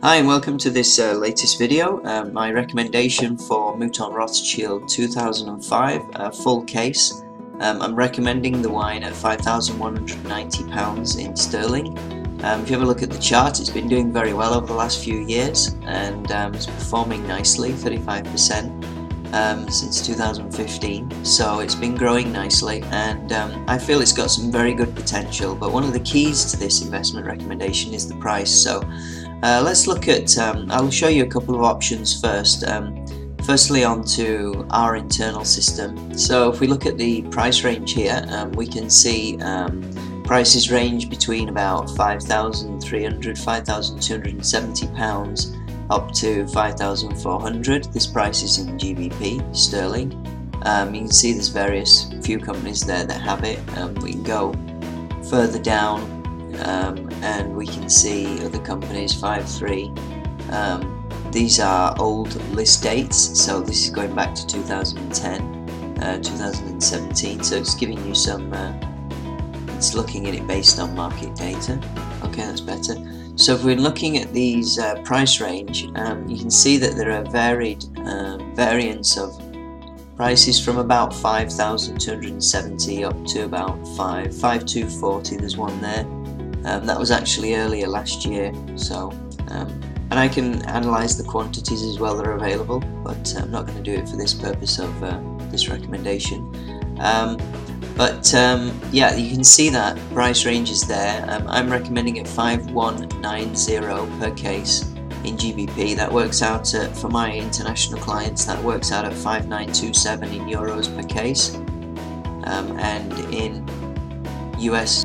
Hi and welcome to this latest video. My recommendation for Mouton Rothschild 2005 full case. I'm recommending the wine at £5,190 in sterling. If you have a look at the chart, it's been doing very well over the last few years and it's performing nicely, 35% since 2015. So it's been growing nicely, and I feel it's got some very good potential. But one of the keys to this investment recommendation is the price. So let's look at, I'll show you a couple of options first. Firstly, onto our internal system. So if we look at the price range here, we can see prices range between about £5,300, £5,270 up to £5,400. This price is in GBP, sterling. You can see there's few companies there that have it. We can go further down and we can see other companies, 5.3. These are old list dates, so this is going back to 2010, 2017, so it's giving you some, it's looking at it based on market data. Okay, that's better. So if we're looking at these price range, you can see that there are varied variants of prices from about 5,270 up to about 5,240. There's one there. That was actually earlier last year, so and I can analyze the quantities as well that are available, but I'm not going to do it for this purpose of this recommendation. Yeah, you can see that price range is there. I'm recommending it 5,190 per case in GBP. That works out at, for my international clients, that works out at 5,927 in euros per case, and in US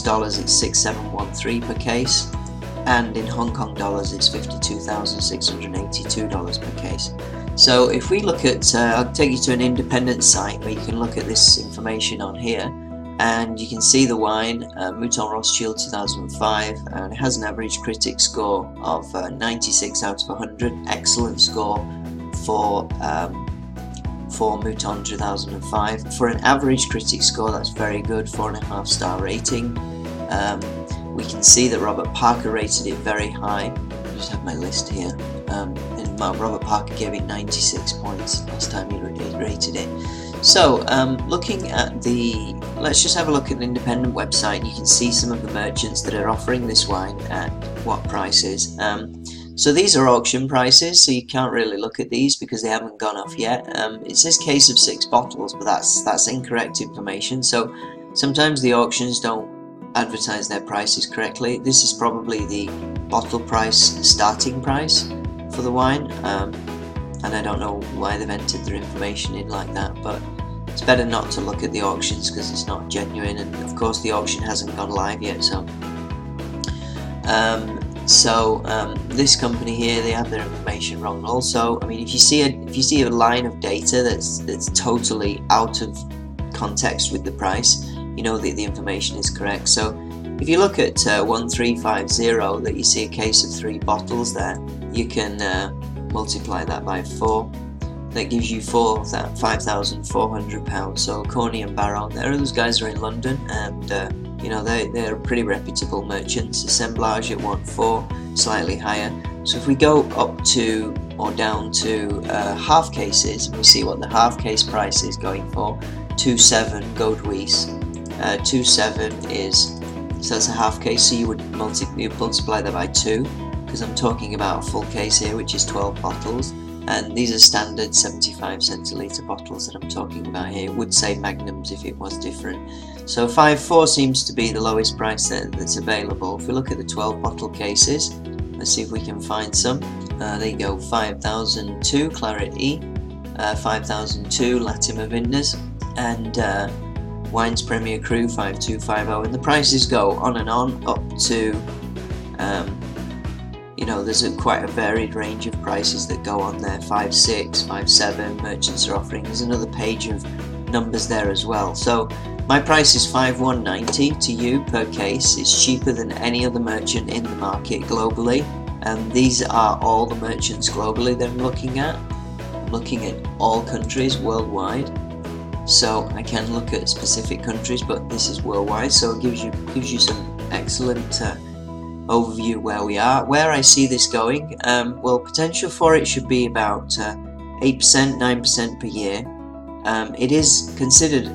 dollars it's 6,713 per case, and in Hong Kong dollars it's $52,682 per case. So if we look at, I'll take you to an independent site where you can look at this information on here, and you can see the wine, Mouton Rothschild 2005, and it has an average critic score of 96 out of 100, excellent score for Mouton 2005. For an average critic score, that's very good, 4.5 star rating. We can see that Robert Parker rated it very high. I just have my list here, and Robert Parker gave it 96 points last time he rated it. So looking at let's just have a look at the independent website. You can see some of the merchants that are offering this wine at what prices. So these are auction prices, so you can't really look at these because they haven't gone off yet. It says case of 6 bottles, but that's incorrect information. So sometimes the auctions don't advertise their prices correctly. This is probably the bottle price, starting price for the wine, and I don't know why they've entered their information in like that, but it's better not to look at the auctions because it's not genuine, and of course the auction hasn't gone live yet. So this company here, they have their information wrong also. I mean, if you see a line of data that's totally out of context with the price, you know that the information is correct. So if you look at 1350, that you see a case of 3 bottles there, you can multiply that by 4. That gives you £5,400. So Corney and Barrow, those guys are in London, and you know, they're pretty reputable merchants. Assemblage at 1.4, slightly higher. So if we go up to or down to half cases, and we see what the half case price is going for, 2.7 Goldwies. 2.7 is, so that's a half case, so you would multiply that by 2, because I'm talking about a full case here, which is 12 bottles, and these are standard 75 centilitre bottles that I'm talking about here. It would say magnums if it was different. So 5.4 seems to be the lowest price that's available. If we look at the 12 bottle cases, let's see if we can find some. There you go, 5002 Claret E, 5002 Latimer Vintners, and Wines Premier Cru 5250, and the prices go on and on up to, you know, there's quite a varied range of prices that go on there. 5.6, 5.7 merchants are offering. There's another page of numbers there as well. So my price is 5,190 to you per case. It's cheaper than any other merchant in the market globally, and these are all the merchants globally that I'm looking at. I'm looking at all countries worldwide. So I can look at specific countries, but this is worldwide, so it gives you some excellent overview where we are. Where I see this going, well, potential for it should be about 8%, 9% per year. It is considered,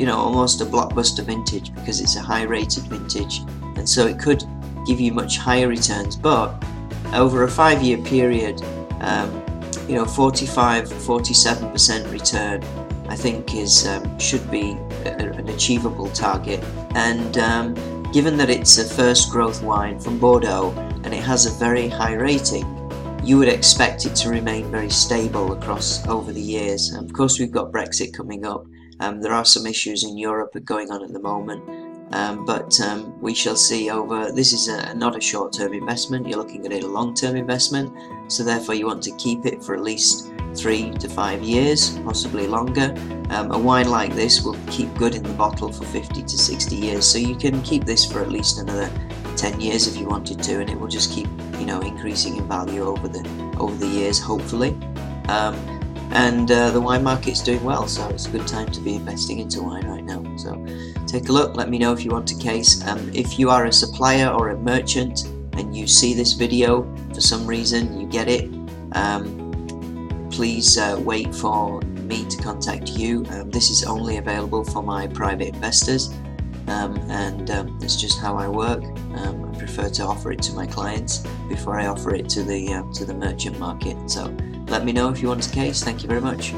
almost a blockbuster vintage because it's a high rated vintage, and so it could give you much higher returns. But over a 5-year period, 45-47% return I think should be an achievable target. And given that it's a first growth wine from Bordeaux and it has a very high rating, you would expect it to remain very stable over the years. And of course, we've got Brexit coming up. There are some issues in Europe going on at the moment, but we shall see. This is not a short-term investment. You're looking at it a long-term investment, so therefore you want to keep it for at least 3 to 5 years, possibly longer. A wine like this will keep good in the bottle for 50 to 60 years, so you can keep this for at least another 10 years if you wanted to, and it will just keep increasing in value over the years, hopefully. And the wine market's doing well, so it's a good time to be investing into wine right now. So take a look, let me know if you want a case. If you are a supplier or a merchant and you see this video for some reason, you get it, please wait for me to contact you. This is only available for my private investors, and it's just how I work. I prefer to offer it to my clients before I offer it to the merchant market. So let me know if you want a case. Thank you very much.